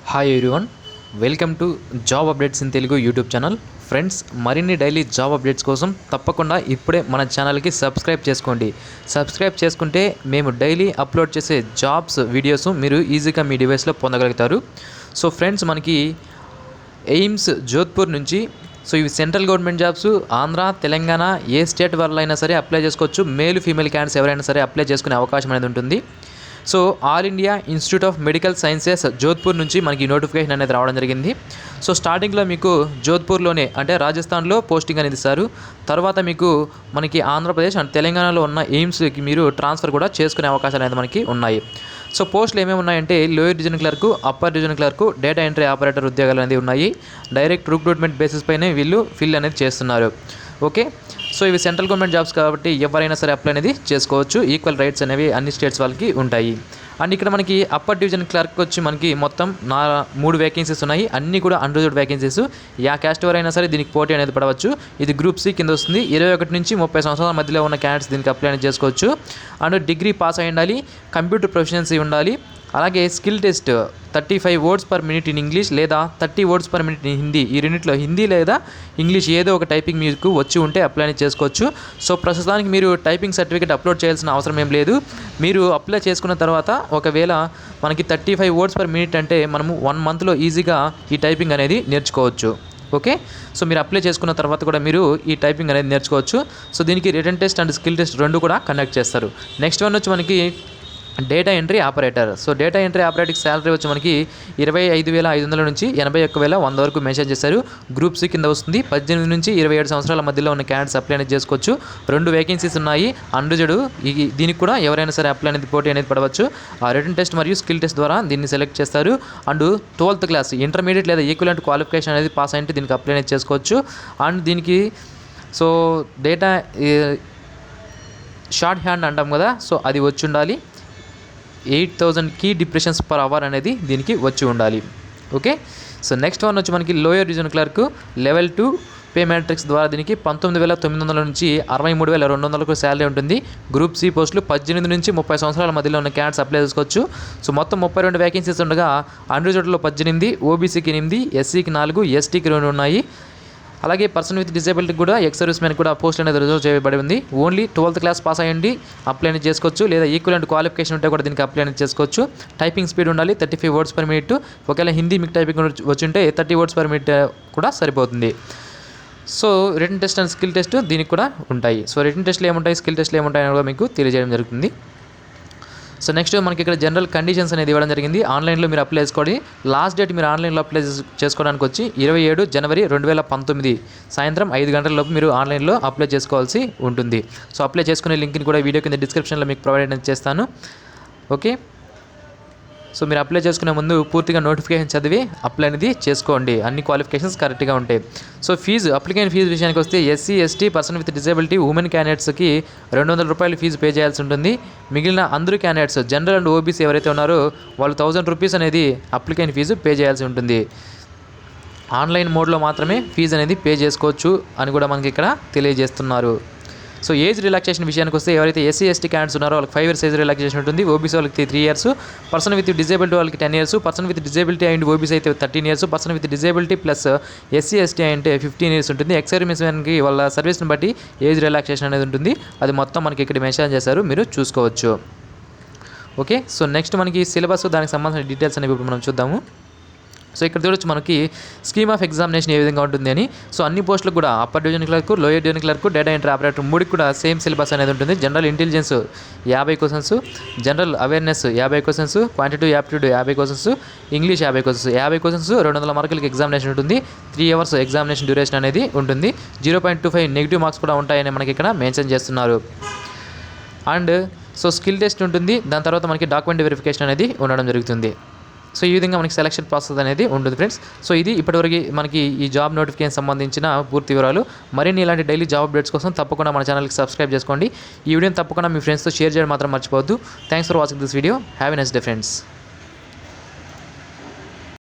Hi everyone, welcome to job updates in Telugu YouTube channel. Friends, మరిన్ని daily job updates కోసం తప్పకుండా ఇప్పుడే మన ఛానల్కి సబ్స్క్రైబ్ చేసుకోండి. సబ్స్క్రైబ్ చేసుకుంటే మేము డైలీ అప్లోడ్ చేసే జాబ్స్ వీడియోస్ మీరు ఈజీగా మీ డివైస్లో పొందగలుగుతారు. సో ఫ్రెండ్స్, మనకి ఎయిమ్స్ జోధ్పూర్ నుంచి ఇవి central government jobs. Andhra, Telangana ఏ స్టేట్ వాళ్ళైనా సరే అప్లై చేసుకోవచ్చు. మేల్ ఫీమేల్ క్యాండిడేట్స్ ఎవరైనా సరే అప్లై చేసుకునే అవకాశం అనేది ఉంటుంది. So all India institute of medical sciences Jodhpur నుంచి మనకి నోటిఫికేషన్ అనేది రావడం జరిగింది. సో స్టార్టింగ్లో మీకు జోధ్పూర్లోనే అంటే రాజస్థాన్లో పోస్టింగ్ అనేది ఇస్తారు. తర్వాత మీకు మనకి ఆంధ్రప్రదేశ్ అండ్ తెలంగాణలో ఉన్న ఎయిమ్స్కి మీరు ట్రాన్స్ఫర్ కూడా చేసుకునే అవకాశాలు అనేది మనకి ఉన్నాయి. సో పోస్టులు ఏమేమి ఉన్నాయంటే lower division clerk, upper division clerk, data entry operator ఉద్యోగాలు అనేది ఉన్నాయి. డైరెక్ట్ రిక్రూట్మెంట్ బేసిస్ పైనే వీళ్ళు ఫిల్ అనేది చేస్తున్నారు. ఓకే, సో ఇవి సెంట్రల్ గవర్నమెంట్ జాబ్స్ కాబట్టి ఎవరైనా సరే అప్లై అనేది చేసుకోవచ్చు. ఈక్వల్ రైట్స్ అనేవి అన్ని స్టేట్స్ వాళ్ళకి ఉంటాయి. అండ్ ఇక్కడ మనకి అప్పర్ డివిజన్ క్లర్క్ వచ్చి మనకి మొత్తం 3 వేకెన్సీస్ ఉన్నాయి. అన్నీ కూడా అన్రిజర్వ్డ్ వేకెన్సీస్. యా క్యాస్ట్ ఎవరైనా సరే దీనికి పోటీ అనేది పడవచ్చు. ఇది గ్రూప్ సి కింద వస్తుంది. 21 నుంచి 30 సంవత్సరాల మధ్యలో ఉన్న క్యాండిడేట్స్ దీనికి అప్లై అనేది చేసుకోవచ్చు. అండ్ డిగ్రీ పాస్ అయి ఉండాలి, కంప్యూటర్ ప్రొఫిషియన్సీ ఉండాలి. అలాగే skill test 35 words per minute in English లేదా 30 words per minute in Hindi. ఈ రెండింటిలో హిందీ లేదా ఇంగ్లీష్ ఏదో ఒక టైపింగ్ మీకు వచ్చి ఉంటే అప్లై చేసుకోవచ్చు. సో ప్రస్తుతానికి మీరు టైపింగ్ సర్టిఫికేట్ అప్లోడ్ చేయాల్సిన అవసరం ఏం లేదు. మీరు అప్లై చేసుకున్న తర్వాత ఒకవేళ మనకి 35 వర్డ్స్ పర్ మినిట్ అంటే మనము 1 మంత్లో ఈజీగా ఈ టైపింగ్ అనేది నేర్చుకోవచ్చు. ఓకే, సో మీరు అప్లై చేసుకున్న తర్వాత కూడా మీరు ఈ టైపింగ్ అనేది నేర్చుకోవచ్చు. సో దీనికి written test and skill test 2 కూడా కండక్ట్ చేస్తారు. నెక్స్ట్ వన్ వచ్చి మనకి data entry operator. So data entry ఆపరేటర్కి శాలరీ వచ్చి మనకి 25,500 నుంచి 81,100 వరకు మెన్షన్ చేశారు. గ్రూప్ సి కింద వస్తుంది. 18 నుంచి 27 సంవత్సరాల మధ్యలో ఉన్న క్యాండిడేట్స్ అప్లై అనేది చేసుకోవచ్చు. 2 వేకెన్సీస్ ఉన్నాయి. అన్రిజర్వ్డ్. దీనికి కూడా ఎవరైనా సరే అప్లై అనేది పోటీ అనేది పడవచ్చు. రిటన్ టెస్ట్ మరియు స్కిల్ టెస్ట్ ద్వారా దీన్ని సెలెక్ట్ చేస్తారు. అండ్ 12th క్లాస్, ఇంటర్మీడియట్ లేదా ఈక్వలెంట్ క్వాలిఫికేషన్ అనేది పాస్ అయితే దీనికి అప్లై అనేది చేసుకోవచ్చు. అండ్ దీనికి సో డేటా షార్ట్ హ్యాండ్ అంటాం కదా, సో అది వచ్చి ఉండాలి. 8,000 కీ డిప్రెషన్స్ పర్ అవర్ అనేది దీనికి వచ్చి ఉండాలి. ఓకే, సో నెక్స్ట్ వన్ వచ్చి మనకి lower division clerk level 2 pay matrix ద్వారా దీనికి 19,900 నుంచి 63,200 శాలరీ ఉంటుంది. గ్రూప్ సి పోస్టులు 18 నుంచి 30 సంవత్సరాల మధ్యలో ఉన్న క్యాండిడేట్స్ అప్లై చేసుకోవచ్చు. సో మొత్తం 32 వేకెన్సీస్ ఉండగా అన్రిజర్వ్డ్లో 18, ఓబీసీకి 8, ఎస్సీకి 4, ఎస్టీకి 2 ఉన్నాయి. అలాగే పర్సన్ విత్ డిసేబిలిటీ కూడా ఎక్స్ సర్వీస్ మ్యాన్ కూడా పోస్ట్ అనేది రిజర్వ్ చేయబడి ఉంది. ఓన్లీ 12th క్లాస్ పాస్ అయ్యండి అప్లై అనేది చేసుకోవచ్చు. లేదా ఈక్వలెంట్ క్వాలిఫికేషన్ ఉంటే కూడా దీనికి అప్లై అనేది చేసుకోవచ్చు. టైపింగ్ స్పీడ్ ఉండాలి 35 వర్డ్స్ పర్ మినిట్. ఒకవేళ హిందీ మీకు టైపింగ్ వచ్చి ఉంటే 30 వర్డ్స్ పర్ మినిట్ కూడా సరిపోతుంది. So return test and skill test దీనికి కూడా ఉంటాయి. సో రిటన్ టెస్ట్లు ఏముంటాయి, స్కిల్ టెస్ట్లు ఏముంటాయి అని కూడా మీకు తెలియజేయడం జరుగుతుంది. సో నెక్స్ట్ మనకి ఇక్కడ జనరల్ కండిషన్స్ అనేది ఇవ్వడం జరిగింది. ఆన్లైన్లో మీరు అప్లై చేసుకోండి. లాస్ట్ డేట్ మీరు ఆన్లైన్లో అప్లై చేసుకోవడానికి వచ్చి 27 జనవరి 2019 సాయంత్రం 5 గంటల లోపు మీరు ఆన్లైన్లో అప్లై చేసుకోవాల్సి ఉంటుంది. సో అప్లై చేసుకునే లింక్ని కూడా వీడియో కింద డిస్క్రిప్షన్లో మీకు ప్రొవైడ్ చేస్తాను. ఓకే, సో మీరు అప్లై చేసుకునే ముందు పూర్తిగా నోటిఫికేషన్ చదివి అప్లై అనేది చేసుకోండి. అన్ని క్వాలిఫికేషన్స్ కరెక్ట్గా ఉంటాయి. సో అప్లికేషన్ ఫీజు విషయానికి వస్తే SC, ST, person with disability, women క్యాండిడేట్స్కి 200 రూపాయలు ఫీజు పే చేయాల్సి ఉంటుంది. మిగిలిన అందరూ క్యాండిడేట్స్ జనరల్ అండ్ ఓబీసీ ఎవరైతే ఉన్నారో వాళ్ళు 1000 రూపీస్ అనేది అప్లికేషన్ ఫీజు పే చేయాల్సి ఉంటుంది. ఆన్లైన్ మోడ్లో మాత్రమే ఫీజు అనేది పే చేసుకోవచ్చు అని కూడా మనకి ఇక్కడ తెలియజేస్తున్నారు. సో ఏజ్ రిలాక్సేషన్ విషయానికి వస్తే ఎవరైతే ఎస్సీ, ఎస్టీ క్యాండిడేట్స్ ఉన్నారో వాళ్ళకి 5 years ఏజ్ రిలాక్సేషన్ ఉంటుంది. ఓబీసీ వాళ్ళకి 3 years, పర్సన్ విత్ డిజేబిలిటీ వాళ్ళకి 10 years, person with disability and OBC అయితే 13 years, person with disability plus SC, ST అంటే 15 years ఉంటుంది. ఎక్స్ సర్వీస్ మ్యాన్కి వాళ్ళ సర్వీస్ని బట్టి ఏజ్ రిలాక్సేషన్ అనేది ఉంటుంది. అది మొత్తం మనకి ఇక్కడ మెన్షన్ చేశారు, మీరు చూసుకోవచ్చు. ఓకే, సో నెక్స్ట్ మనకి సిలబస్ దానికి సంబంధించిన డీటెయిల్స్ అనేవి ఇప్పుడు మనం చూద్దాము. సో ఇక్కడ చూడొచ్చు మనకి స్కీమ్ ఆఫ్ ఎగ్జామినేషన్ ఏ విధంగా ఉంటుంది అని. సో అన్ని పోస్టులకు కూడా upper division clerk, lower division clerk, data entry operator 3 కూడా సేమ్ సిలబస్ అనేది ఉంటుంది. General intelligence 50 questions, general awareness 50 questions, quantitative aptitude 50 questions, English 50 questions. 50 questions 200 మార్కులకి ఎగ్జామినేషన్ ఉంటుంది. 3 hours ఎగ్జామినేషన్ డ్యూరేషన్ అనేది ఉంటుంది. 0.25 నెగిటివ్ మార్క్స్ కూడా ఉంటాయని మనకి ఇక్కడ మెన్షన్ చేస్తున్నారు. అండ్ సో స్కిల్ టెస్ట్ ఉంటుంది. దాని తర్వాత మనకి డాక్యుమెంట్ వెరిఫికేషన్ అనేది ఉండడం జరుగుతుంది. సో ఈ విధంగా మనకి సెలక్షన్ ప్రాసెస్ అనేది ఉంటుంది ఫ్రెండ్స్. సో ఇది ఇప్పటివరకు మనకి ఈ జాబ్ నోటిఫికేషన్ సంబంధించిన పూర్తి వివరాలు. మరిన్ని ఇలాంటి డైలీ జాబ్ అప్డేట్స్ కోసం తప్పకుండా మన ఛానల్కి సబ్స్క్రైబ్ చేసుకోండి. ఈ వీడియోని తప్పకుండా మీ ఫ్రెండ్స్తో షేర్ చేయడం మాత్రం మర్చిపోవద్దు. Thanks for watching this video. Have a nice day friends.